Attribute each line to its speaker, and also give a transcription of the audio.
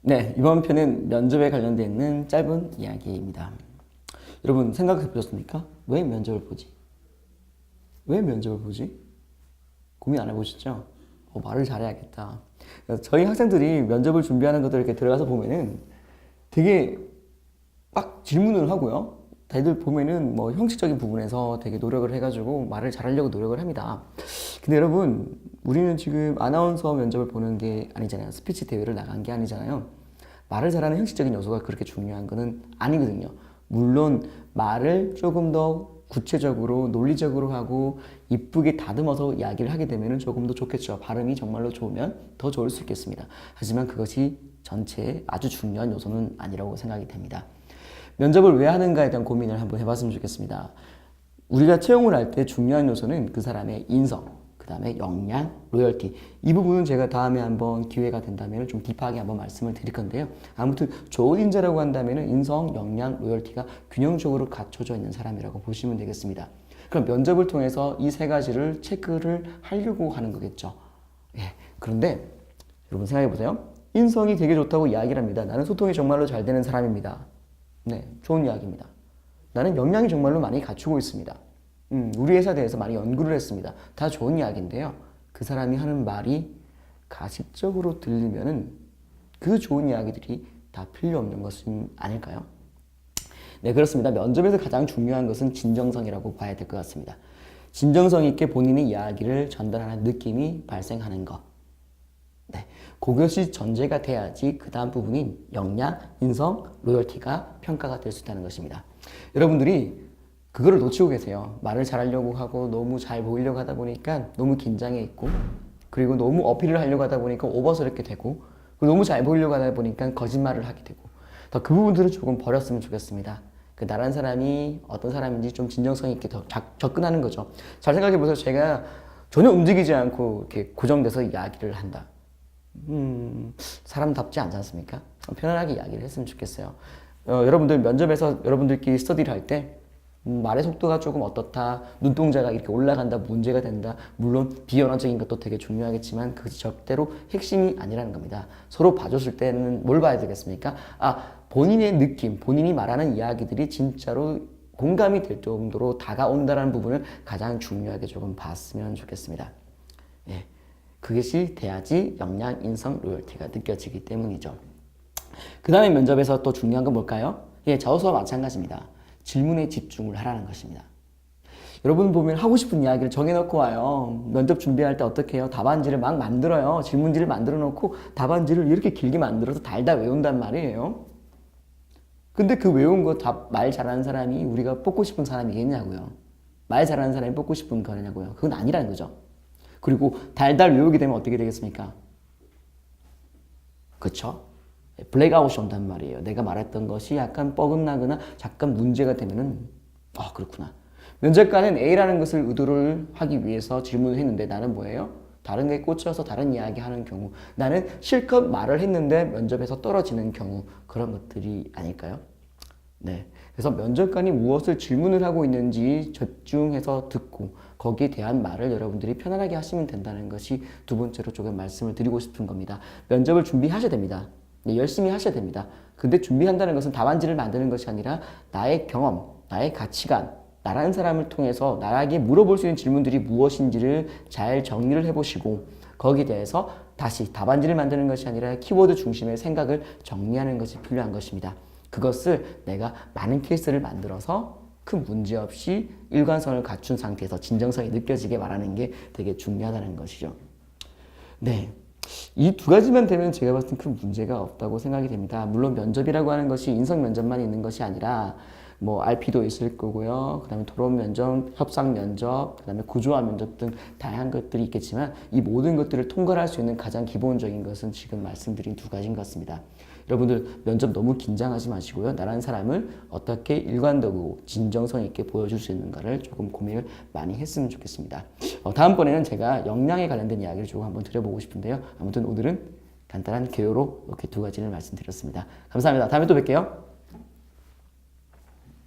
Speaker 1: 네, 이번 편은 면접에 관련되어 있는 짧은 이야기입니다. 여러분 생각해 보셨습니까? 왜 면접을 보지? 왜 면접을 보지? 고민 안 해보셨죠? 말을 잘해야겠다. 저희 학생들이 면접을 준비하는 것들 이렇게 들어가서 보면은 되게 막 질문을 하고요. 다들 보면은 뭐 형식적인 부분에서 되게 노력을 해가지고 말을 잘하려고 노력을 합니다. 근데 여러분, 우리는 지금 아나운서 면접을 보는 게 아니잖아요. 스피치 대회를 나간 게 아니잖아요. 말을 잘하는 형식적인 요소가 그렇게 중요한 거는 아니거든요. 물론 말을 조금 더 구체적으로 논리적으로 하고 이쁘게 다듬어서 이야기를 하게 되면 조금 더 좋겠죠. 발음이 정말로 좋으면 더 좋을 수 있겠습니다. 하지만 그것이 전체의 아주 중요한 요소는 아니라고 생각이 됩니다. 면접을 왜 하는가에 대한 고민을 한번 해봤으면 좋겠습니다. 우리가 채용을 할 때 중요한 요소는 그 사람의 인성, 그 다음에 역량, 로열티. 이 부분은 제가 다음에 한번 기회가 된다면 좀 딥하게 한번 말씀을 드릴 건데요. 아무튼 좋은 인재라고 한다면 인성, 역량, 로열티가 균형적으로 갖춰져 있는 사람이라고 보시면 되겠습니다. 그럼 면접을 통해서 이 세 가지를 체크를 하려고 하는 거겠죠. 예. 그런데 여러분 생각해 보세요. 인성이 되게 좋다고 이야기를 합니다. 나는 소통이 정말로 잘 되는 사람입니다. 네, 좋은 이야기입니다. 나는 역량이 정말로 많이 갖추고 있습니다. 우리 회사에 대해서 많이 연구를 했습니다. 다 좋은 이야기인데요. 그 사람이 하는 말이 가식적으로 들리면은 그 좋은 이야기들이 다 필요 없는 것은 아닐까요? 네, 그렇습니다. 면접에서 가장 중요한 것은 진정성이라고 봐야 될 것 같습니다. 진정성 있게 본인의 이야기를 전달하는 느낌이 발생하는 것. 네, 그것이 전제가 돼야지 그 다음 부분인 역량, 인성, 로열티가 평가가 될 수 있다는 것입니다. 여러분들이 그거를 놓치고 계세요. 말을 잘하려고 하고 너무 잘 보이려고 하다 보니까 너무 긴장해 있고, 그리고 너무 어필을 하려고 하다 보니까 오버스럽게 되고, 그리고 너무 잘 보이려고 하다 보니까 거짓말을 하게 되고, 더 그 부분들을 조금 버렸으면 좋겠습니다. 그 나란 사람이 어떤 사람인지 좀 진정성 있게 더 접근하는 거죠. 잘 생각해 보세요. 제가 전혀 움직이지 않고 이렇게 고정돼서 이야기를 한다. 사람답지 않지 않습니까? 편안하게 이야기를 했으면 좋겠어요. 여러분들 면접에서 여러분들끼리 스터디를 할 때 말의 속도가 조금 어떻다, 눈동자가 이렇게 올라간다, 문제가 된다. 물론 비언어적인 것도 되게 중요하겠지만 그것이 절대로 핵심이 아니라는 겁니다. 서로 봐줬을 때는 뭘 봐야 되겠습니까? 본인의 느낌, 본인이 말하는 이야기들이 진짜로 공감이 될 정도로 다가온다는 부분을 가장 중요하게 조금 봤으면 좋겠습니다. 예. 그것이 돼야지 역량, 인성, 로열티가 느껴지기 때문이죠. 그 다음에 면접에서 또 중요한 건 뭘까요? 예, 저서와 마찬가지입니다. 질문에 집중을 하라는 것입니다. 여러분 보면 하고 싶은 이야기를 정해놓고 와요. 면접 준비할 때 어떻게 해요? 답안지를 막 만들어요. 질문지를 만들어 놓고 답안지를 이렇게 길게 만들어서 달달 외운단 말이에요. 근데 그 외운 거 말 잘하는 사람이 우리가 뽑고 싶은 사람이겠냐고요. 말 잘하는 사람이 뽑고 싶은 거냐고요. 그건 아니라는 거죠. 그리고 달달 외우게 되면 어떻게 되겠습니까? 그쵸? 블랙아웃이 온단 말이에요. 내가 말했던 것이 약간 뻐근나거나 잠깐 문제가 되면은 그렇구나. 면접관은 A라는 것을 의도를 하기 위해서 질문을 했는데 나는 뭐예요? 다른 게 꽂혀서 다른 이야기 하는 경우, 나는 실컷 말을 했는데 면접에서 떨어지는 경우, 그런 것들이 아닐까요? 네. 그래서 면접관이 무엇을 질문을 하고 있는지 집중해서 듣고 거기에 대한 말을 여러분들이 편안하게 하시면 된다는 것이 두 번째로 조금 말씀을 드리고 싶은 겁니다. 면접을 준비하셔야 됩니다. 네, 열심히 하셔야 됩니다. 근데 준비한다는 것은 답안지를 만드는 것이 아니라 나의 경험, 나의 가치관, 나라는 사람을 통해서 나에게 물어볼 수 있는 질문들이 무엇인지를 잘 정리를 해보시고 거기에 대해서 다시 답안지를 만드는 것이 아니라 키워드 중심의 생각을 정리하는 것이 필요한 것입니다. 그것을 내가 많은 케이스를 만들어서 큰 문제 없이 일관성을 갖춘 상태에서 진정성이 느껴지게 말하는 게 되게 중요하다는 것이죠. 네. 이 두 가지만 되면 제가 봤을 땐 큰 문제가 없다고 생각이 됩니다. 물론 면접이라고 하는 것이 인성 면접만 있는 것이 아니라 뭐 RP도 있을 거고요. 그 다음에 토론 면접, 협상 면접, 그 다음에 구조화 면접 등 다양한 것들이 있겠지만 이 모든 것들을 통과할 수 있는 가장 기본적인 것은 지금 말씀드린 두 가지인 것 같습니다. 여러분들 면접 너무 긴장하지 마시고요. 나라는 사람을 어떻게 일관되고 진정성 있게 보여줄 수 있는가를 조금 고민을 많이 했으면 좋겠습니다. 다음번에는 제가 역량에 관련된 이야기를 조금 한번 드려보고 싶은데요. 아무튼 오늘은 간단한 개요로 이렇게 두 가지를 말씀드렸습니다. 감사합니다. 다음에 또 뵐게요.